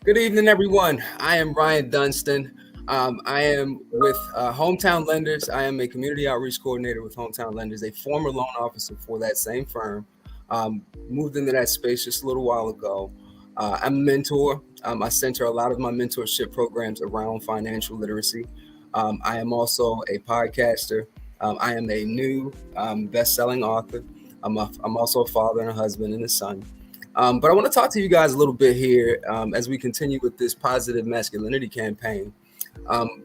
Good evening, everyone. I am Ryan Dunstan. I am with Hometown Lenders. I am a community outreach coordinator with Hometown Lenders, a former loan officer for that same firm. Moved into that space just a little while ago. I'm a mentor. I center a lot of my mentorship programs around financial literacy. I am also a podcaster. I am a new best-selling author. I'm also a father and a husband and a son. But I want to talk to you guys a little bit here as we continue with this positive masculinity campaign. Um,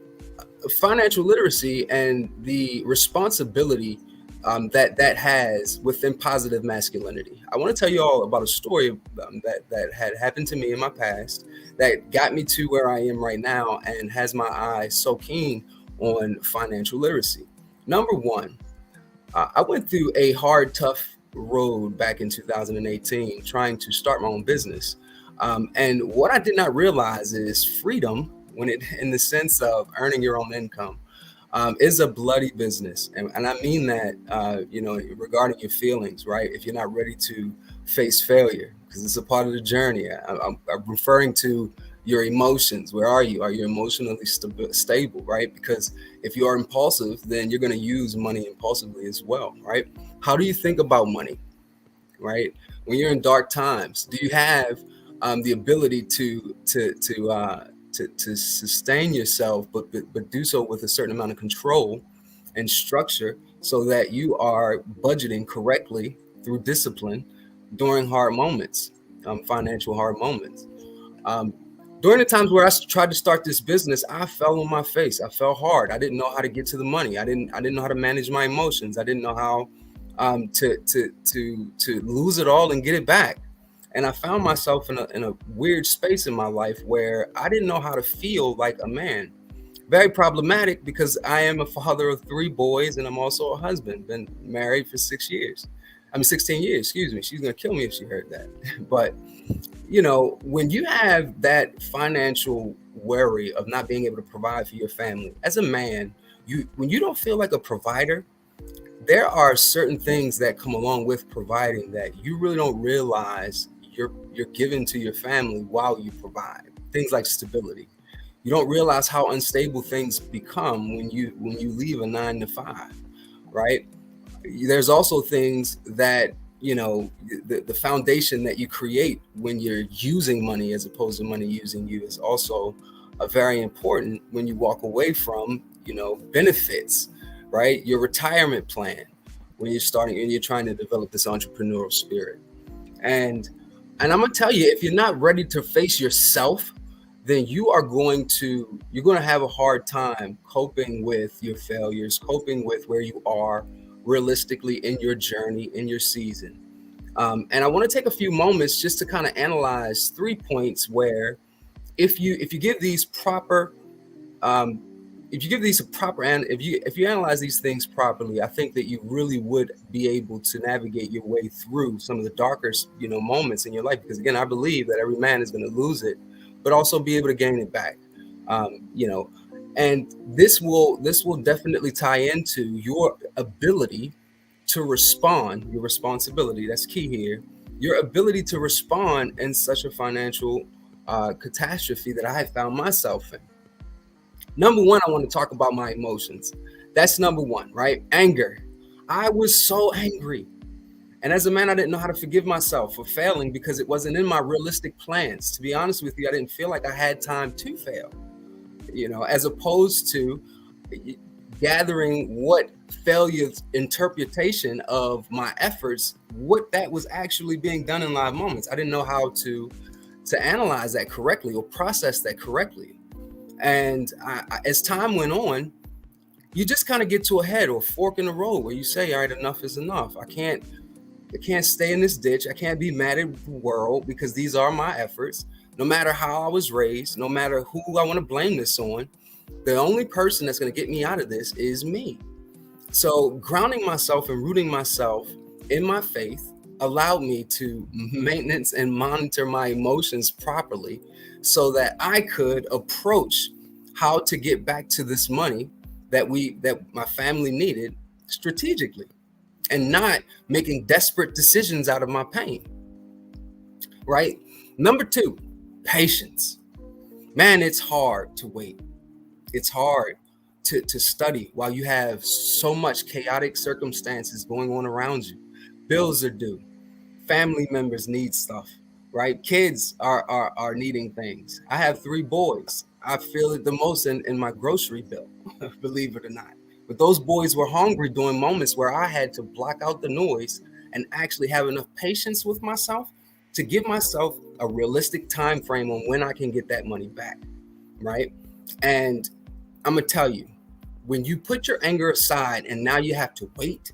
Financial literacy and the responsibility that has within positive masculinity. I want to tell you all about a story that had happened to me in my past that got me to where I am right now and has my eye so keen on financial literacy. Number one, I went through a hard, tough road back in 2018 trying to start my own business. And what I did not realize is freedom, when it in the sense of earning your own income, is a bloody business. And I mean that, regarding your feelings, right? If you're not ready to face failure, because it's a part of the journey. I'm referring to your emotions. Where are you? Are you emotionally stable, right? Because if you are impulsive, then you're going to use money impulsively as well, right? How do you think about money, right? When you're in dark times, do you have the ability to sustain yourself, but do so with a certain amount of control and structure, so that you are budgeting correctly through discipline during hard moments, financial hard moments. Um, During the times where I tried to start this business, I fell on my face. I fell hard. I didn't know how to get to the money. I didn't know how to manage my emotions. I didn't know how to lose it all and get it back. And I found myself in a weird space in my life where I didn't know how to feel like a man. Very problematic because I am a father of three boys and I'm also a husband. Been married for 6 years. I mean, 16 years. Excuse me. She's gonna kill me if she heard that. But when you have that financial worry of not being able to provide for your family as a man, when you don't feel like a provider, there are certain things that come along with providing that you really don't realize you're giving to your family while you provide. Things like stability. You don't realize how unstable things become when you leave a 9 to 5, right? There's also things that the foundation that you create when you're using money as opposed to money using you is also very important when you walk away from benefits, right? Your retirement plan, when you're starting and you're trying to develop this entrepreneurial spirit. And and I'm gonna tell you, if you're not ready to face yourself, then you're going to have a hard time coping with your failures, coping with where you are realistically in your journey, in your season. And I want to take a few moments just to kind of analyze 3 points where, if you give these proper um, if you give these a proper and if you analyze these things properly, I think that you really would be able to navigate your way through some of the darker moments in your life. Because again, I believe that every man is going to lose it, but also be able to gain it back. Um, you know, and this will definitely tie into your ability to respond, your responsibility. That's key here. Your ability to respond in such a financial catastrophe that I have found myself in. Number one, I want to talk about my emotions. That's number one, right? Anger. I was so angry. And as a man, I didn't know how to forgive myself for failing because it wasn't in my realistic plans. To be honest with you, I didn't feel like I had time to fail, as opposed to gathering what failure's interpretation of my efforts, what that was actually being done in live moments. I didn't know how to analyze that correctly or process that correctly. And as time went on, you just kind of get to a head or fork in the road where you say, all right, enough is enough. I can't stay in this ditch. I can't be mad at the world because these are my efforts. No matter how I was raised, no matter who I want to blame this on, the only person that's going to get me out of this is me. So grounding myself and rooting myself in my faith allowed me to maintenance and monitor my emotions properly so that I could approach how to get back to this money that my family needed strategically, and not making desperate decisions out of my pain, right? Number two, patience. Man, it's hard to wait. It's hard to study while you have so much chaotic circumstances going on around you. Bills are due. Family members need stuff, right? Kids are needing things. I have 3 boys. I feel it the most in my grocery bill, believe it or not. But those boys were hungry during moments where I had to block out the noise and actually have enough patience with myself to give myself a realistic time frame on when I can get that money back, right? And I'm gonna tell you, when you put your anger aside and now you have to wait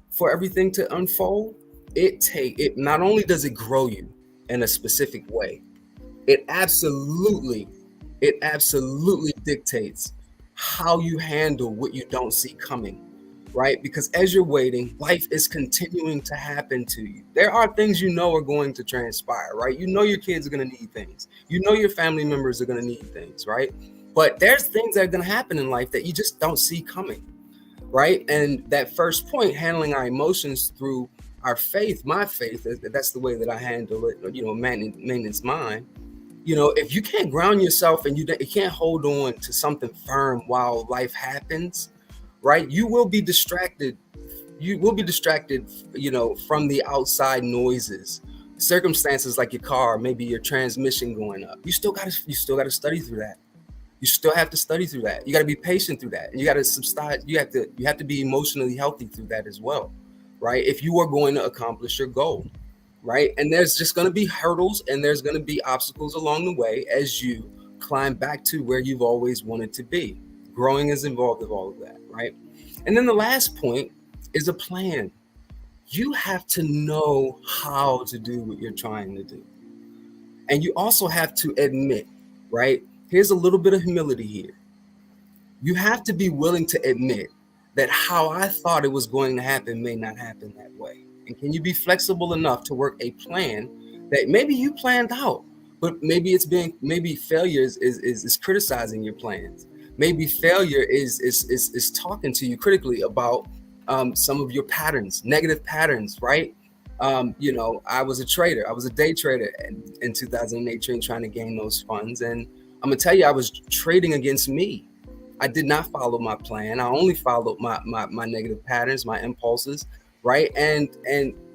for everything to unfold, it not only does it grow you in a specific way, it absolutely dictates how you handle what you don't see coming, right? Because as you're waiting, life is continuing to happen to you. There are things you know are going to transpire, right? You know your kids are going to need things. You know your family members are going to need things, right? But there's things that are going to happen in life that you just don't see coming, right? And that first point, handling our emotions through our faith, my faith, that's the way that I handle it, maintenance mine. If you can't ground yourself and you can't hold on to something firm while life happens, right? You will be distracted. From the outside noises, circumstances like your car, maybe your transmission going up. You still got to study through that. You still have to study through that. You got to be patient through that. And you got to subside. You have to be emotionally healthy through that as well, right? If you are going to accomplish your goal, right? And there's just going to be hurdles and there's going to be obstacles along the way as you climb back to where you've always wanted to be. Growing is involved with all of that, right? And then the last point is a plan. You have to know how to do what you're trying to do. And you also have to admit, right? Here's a little bit of humility here. You have to be willing to admit that how I thought it was going to happen may not happen that way. And can you be flexible enough to work a plan that maybe you planned out, but maybe failure is criticizing your plans. Maybe failure is talking to you critically about some of your patterns, negative patterns, right? I was a trader. I was a day trader in 2008, trying to gain those funds. And I'm gonna tell you, I was trading against me. I did not follow my plan. I only followed my negative patterns, my impulses, right? And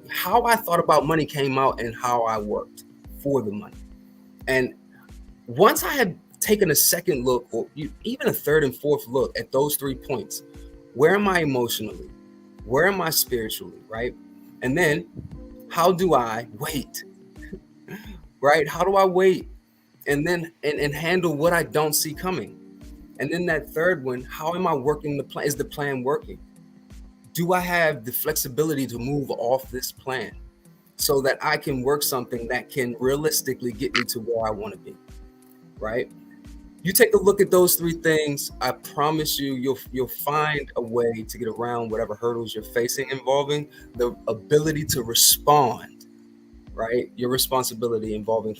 how I thought about money came out and how I worked for the money. And once I had taken a second look, or even a third and fourth look at those 3 points, where am I emotionally? Where am I spiritually, right? And then how do I wait, right? How do I wait and then and handle what I don't see coming? And then that third one, how am I working the plan? Is the plan working? Do I have the flexibility to move off this plan so that I can work something that can realistically get me to where I want to be, right? You take a look at those 3 things, I promise you'll find a way to get around whatever hurdles you're facing involving the ability to respond, right? Your responsibility involving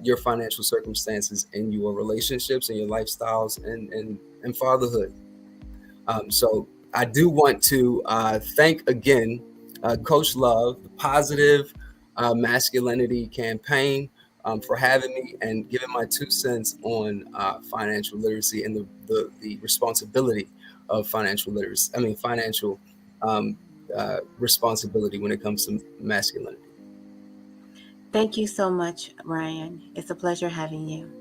your financial circumstances and your relationships and your lifestyles and fatherhood. So I do want to thank again Coach Love, the Positive Masculinity Campaign, for having me and giving my 2 cents on financial literacy and the responsibility of financial literacy. I mean, financial responsibility when it comes to masculinity. Thank you so much, Ryan. It's a pleasure having you.